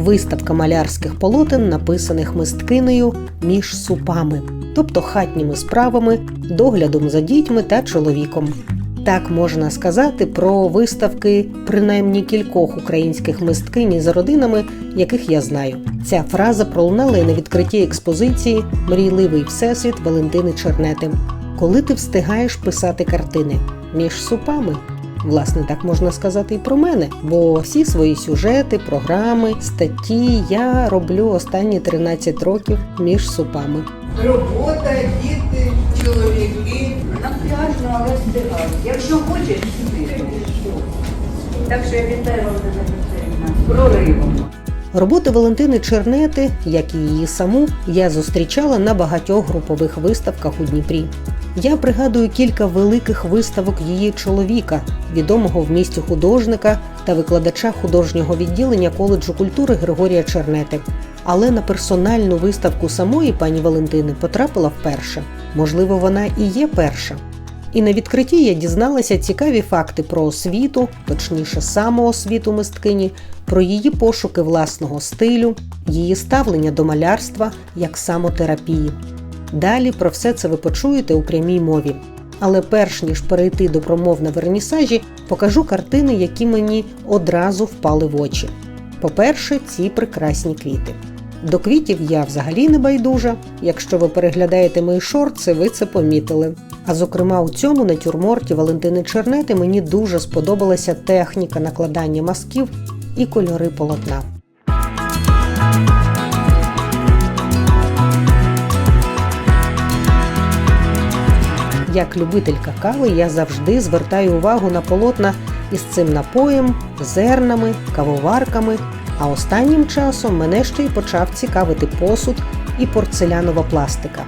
виставка малярських полотен, написаних мисткинею між супами, тобто хатніми справами, доглядом за дітьми та чоловіком. Так можна сказати про виставки принаймні кількох українських мисткинь із родинами, яких я знаю. Ця фраза пролунала і на відкритті експозиції «Мрійливий всесвіт» Валентини Чернети. Коли ти встигаєш писати картини? Між супами? Власне, так можна сказати і про мене, бо всі свої сюжети, програми, статті я роблю останні 13 років між супами. Робота, діти, чоловіки. На пляжну, але встигаю. Якщо хочеш, сюди. Так що я вітаю Валентина Петрівна з проривом. Роботи Валентини Чернети, як і її саму, я зустрічала на багатьох групових виставках у Дніпрі. Я пригадую кілька великих виставок її чоловіка, відомого в місті художника та викладача художнього відділення коледжу культури Григорія Чернети. Але на персональну виставку самої пані Валентини потрапила вперше. Можливо, вона і є перша. І на відкритті я дізналася цікаві факти про освіту, точніше самоосвіту мисткині, про її пошуки власного стилю, її ставлення до малярства як самотерапії. Далі про все це ви почуєте у прямій мові. Але перш ніж перейти до промов на вернісажі, покажу картини, які мені одразу впали в очі. По-перше, ці прекрасні квіти. До квітів я взагалі не байдужа. Якщо ви переглядаєте мої шорти, ви це помітили. А зокрема у цьому натюрморті Валентини Чернети мені дуже сподобалася техніка накладання мазків і кольори полотна. Як любителька кави я завжди звертаю увагу на полотна із цим напоєм, зернами, кавоварками, а останнім часом мене ще й почав цікавити посуд і порцелянова пластика.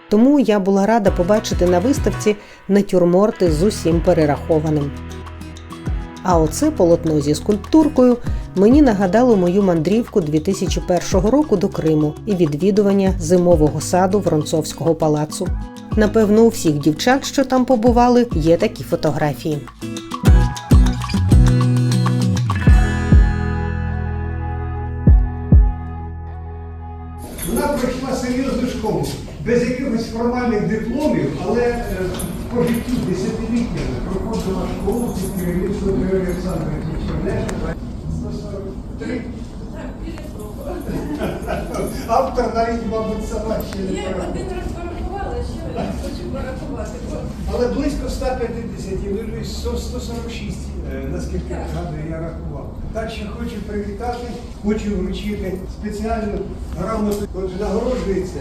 Тому я була рада побачити на виставці натюрморти з усім перерахованим. А оце полотно зі скульптуркою мені нагадало мою мандрівку 2001 року до Криму і відвідування зимового саду Воронцовського палацу. Напевно, у всіх дівчат, що там побували, є такі фотографії. Вона пройшла серйозну школу, без якихось формальних дипломів, але по життю десятиліттями проходила школу під керівництвом Григорія Олександровича Чернети. 143. Автор навіть, мабуть, сама ще не порахувала. Я один раз порахувала, ще раз хочу порахувати. Але близько 150, ви 146, наскільки згадую, я рахував. Так що хочу привітати, хочу вручити спеціальну грамоту. Отже, нагороджується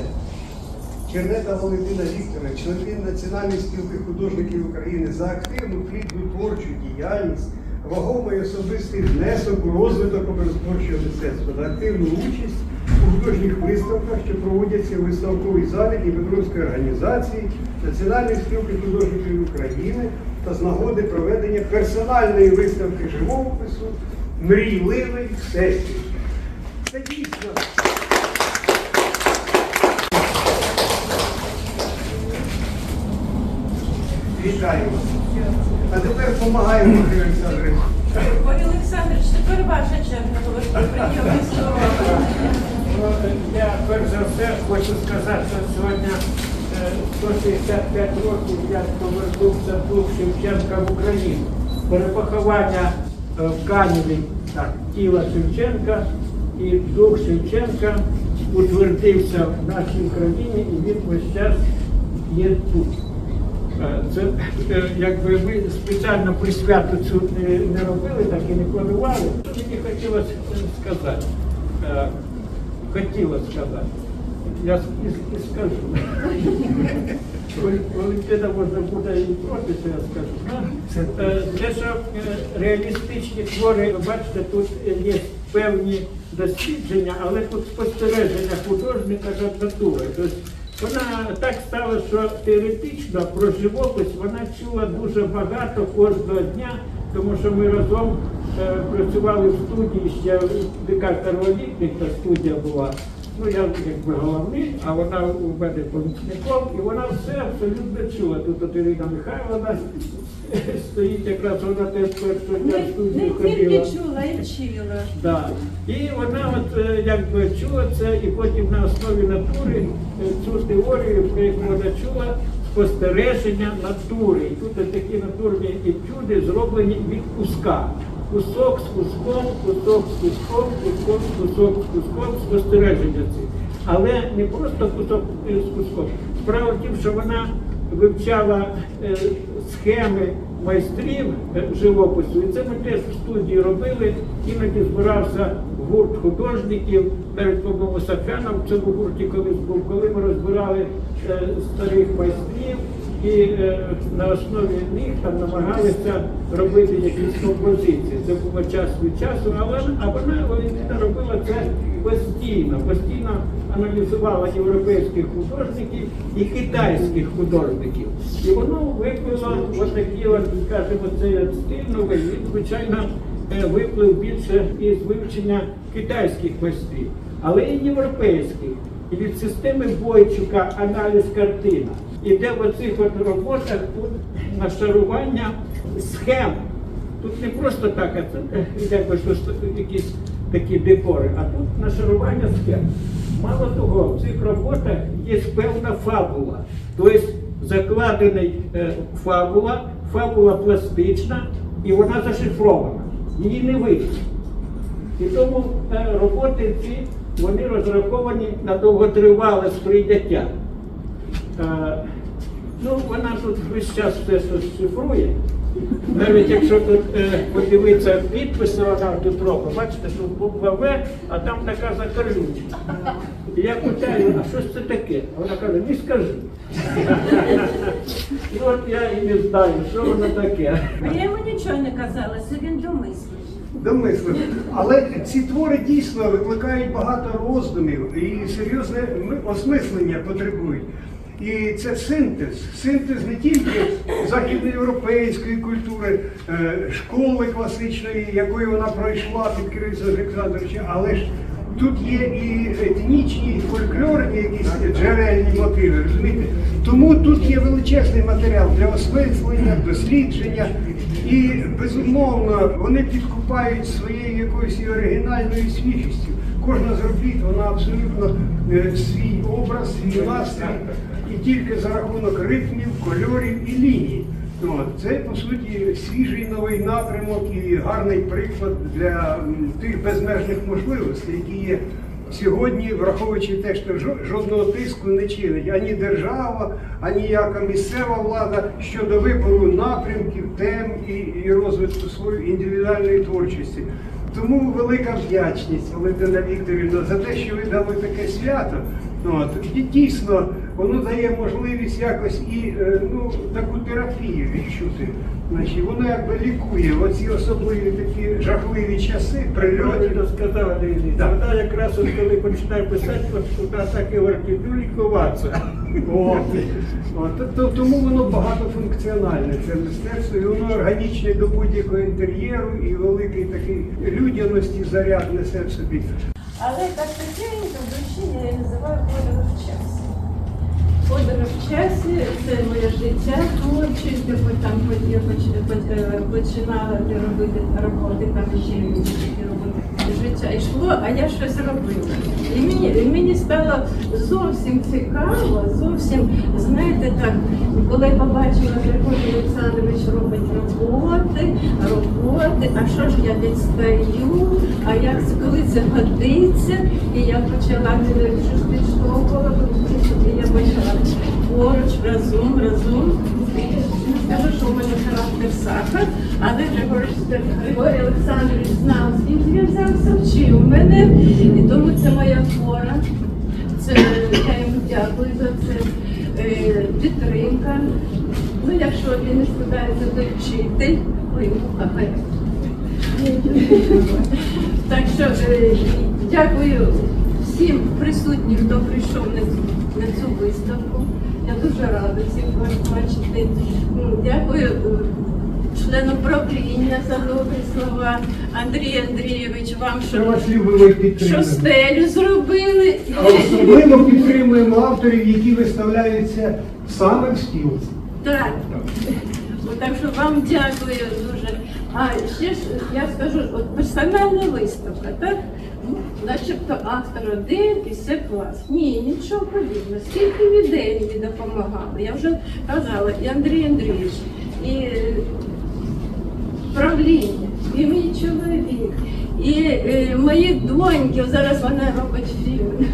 Чернета Валентина Вікторовна, член Національної спілки художників України, за активну плідну творчу діяльність, вагомий особистий внесок у розвиток образотворчого мистецтва та активну участь у художніх виставках, що проводяться у виставковій залі Дніпропетровської організації Національної спілки художників України та з нагоди проведення персональної виставки живопису «Мрійливий всесвіт». Це дійсно. Вітаю вас. А тепер допомагаємо, Григорій Олександрович. Григорій Олександрович, тепер ваша черга говорити прийомні слова. Я перш за все хочу сказати, що сьогодні 165 років я повернувся в дух Шевченка в Україну. Перепоховання в Каневі тіла Шевченка, і дух Шевченка утвердився в нашій країні, і він весь час є тут. Це, якби ми спеціально присвяту цю не робили, так і не планували. Мені хотілося сказати. Я і скажу. Валентина, можна буде і проти, що я скажу. Те, що реалістичні твори, бачите, тут є певні дослідження, але тут спостереження художника над натурою. Вона так стала, що теоретично про живопис вона чула дуже багато кожного дня, тому що ми разом працювали в студії, ще Віка Перволітник, та студія була. Ну, я якби головний, а вона у мене помічником, і вона все абсолютно чула. Тут Ірина Михайловна стоїть якраз, вона теж першого дня в Не студію тільки ходила. чула, і вчила. Да. І вона от якби чула це, і потім на основі натури цю теорію, про яку вона чула, спостереження натури. І тут такі натурні етюди зроблені від куска. Кусок з куском, кусок з куском, кусок з куском, спостереження ці. Але не просто кусок з куском. Справа в тім, що вона вивчала схеми майстрів живопису, і це ми теж в студії робили. Іноді збирався гурт художників, навіть, по-моєму, Сафянов в цьому гурті колись був, коли ми розбирали старих майстрів і на основі них там намагалися робити якісь композиції. Це було час від часу, а вона, Валентина, робила це постійно аналізувала європейських художників і китайських художників. І воно виклало отакі, скажімо, цей стиль новий, він, звичайно, виплив більше із вивчення китайських майстрів, але і європейських. І від системи Бойчука аналіз картина. І де в оцих от роботах тут нашарування схем. Тут не просто так, а це якби якісь такі декори, а тут нашарування схем. Мало того, в цих роботах є певна фабула. Тобто закладена фабула пластична, і вона зашифрована. Її не видно. І тому роботи ці, вони розраховані на довготривале сприйняття. Вона тут весь час все шифрує. Навіть якщо тут подивитися підписи, вона тут робить, бачите, тут буква В, а там така закарлючка. І я питаю, а що ж це таке? Вона каже, не скажи. І от я і не знаю, що воно таке. Я йому нічого не казала, це він домислив. Домислив. Але ці твори дійсно викликають багато роздумів і серйозне осмислення потребують. І це синтез не тільки західноєвропейської культури, школи класичної, якою вона пройшла під керівництвом Олександровича, але ж тут є і етнічні, і фольклорні якісь джерельні мотиви, розумієте? Тому тут є величезний матеріал для осмислення, дослідження. І, безумовно, вони підкупають своєю якоюсь і оригінальною свіжістю. Кожна з робіт, вона абсолютно свій образ, свій настрій. І тільки за рахунок ритмів, кольорів і ліній. Це, по суті, свіжий новий напрямок і гарний приклад для тих безмежних можливостей, які є сьогодні, враховуючи те, що жодного тиску не чинить ані держава, ані ніяка місцева влада щодо вибору напрямків, тем і розвитку своєї індивідуальної творчості. Тому велика вдячність, Валентина Вікторівна, за те, що ви дали таке свято. І дійсно, воно дає можливість якось і таку терапію відчути. Воно якби лікує оці особливі такі жахливі часи, прильоти. Правильно сказала Леонід. Вона якраз, коли починає писати, вона так і говорить, іду лікуватися. Тому воно багатофункціональне, це мистецтво, і воно органічне до будь-якого інтер'єру, і великий такий людяності заряд несе в собі. Але так тихенько в душі я називаю подорож в часі. Подорож в часі – це моє життя творчість, там я починала робити роботи, там ще такі роботи. Життя йшло, а я щось робила. І мені стало зовсім цікаво, зовсім, знаєте, так, коли я побачила, Григорій Олександрович робить роботи, а що ж я відстаю, а як коли це годиться, і я почала щось підштовхувати, і я почала поруч, разом. Не скажу, що в мене характер сахар, але Григорій Олександрович знав, звідки він взявся, вчив мене, і тому це моя фора. Я йому дякую за це. Підтримка. Якщо він не складається, то вчитель. Так що дякую всім присутнім, хто прийшов на цю виставку. Я дуже рада всіх вас бачити. Дякую члену правління за добрі слова. Андрій Андрійович, вам, що стелю зробили. А особливо підтримуємо авторів, які виставляються саме в спілці. Так. Так що вам дякую дуже. А ще ж я скажу, от персональна виставка, так? Ну, начебто автор один і все клас. Ні, нічого подібного. Скільки людей мені допомагали. Я вже казала, і Андрій Андрійович, і правління, і мій чоловік, і мої доньки, зараз вона робить фільм,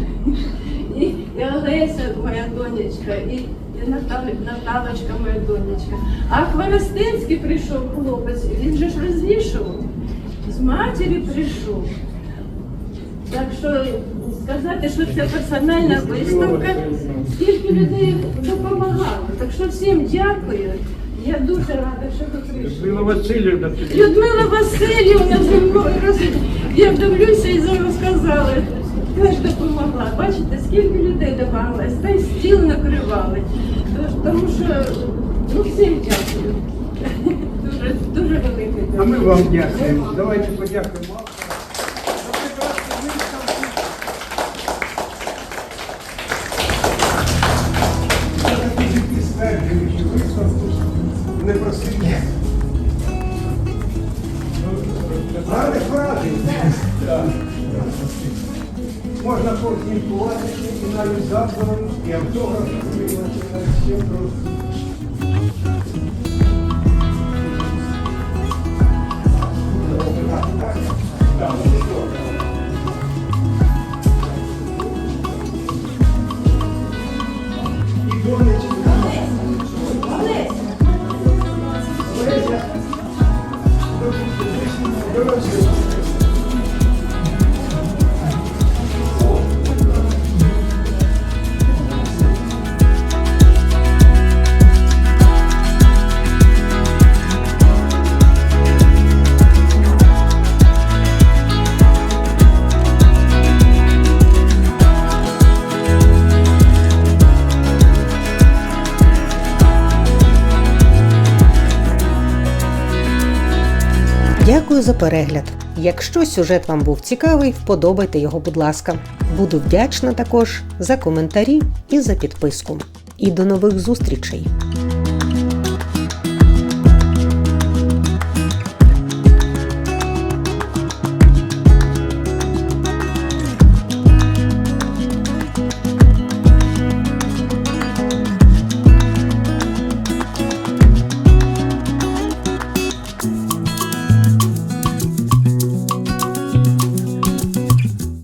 і Олеся, моя донечка, і Наталочка, моя донечка. А Хворостинський прийшов хлопець, він же ж розвішував, з матері прийшов. Так що сказати, що це персональна виставка, скільки людей допомагало. Так що всім дякую. Я дуже рада, що ви прийшли. Людмила Васильівна. Людмила Васильівна зі мною я дивлюся і зараз сказала, теж допомогла. Бачите, скільки людей допомогло, та й стіл накривали. Тому що, ну, всім дякую. Дуже, дуже велике дякую. А ми вам дякуємо. Давайте подякуємо. За прекрасну виставку. Я такі стверджуючи виставку не просив. Гарних вражень. Можна поспілкуватися і навіть з автором, і автограф. Всім просто. І донечки. Олеся. Олеся. Дякую за перегляд. Якщо сюжет вам був цікавий, вподобайте його, будь ласка. Буду вдячна також за коментарі і за підписку. І до нових зустрічей!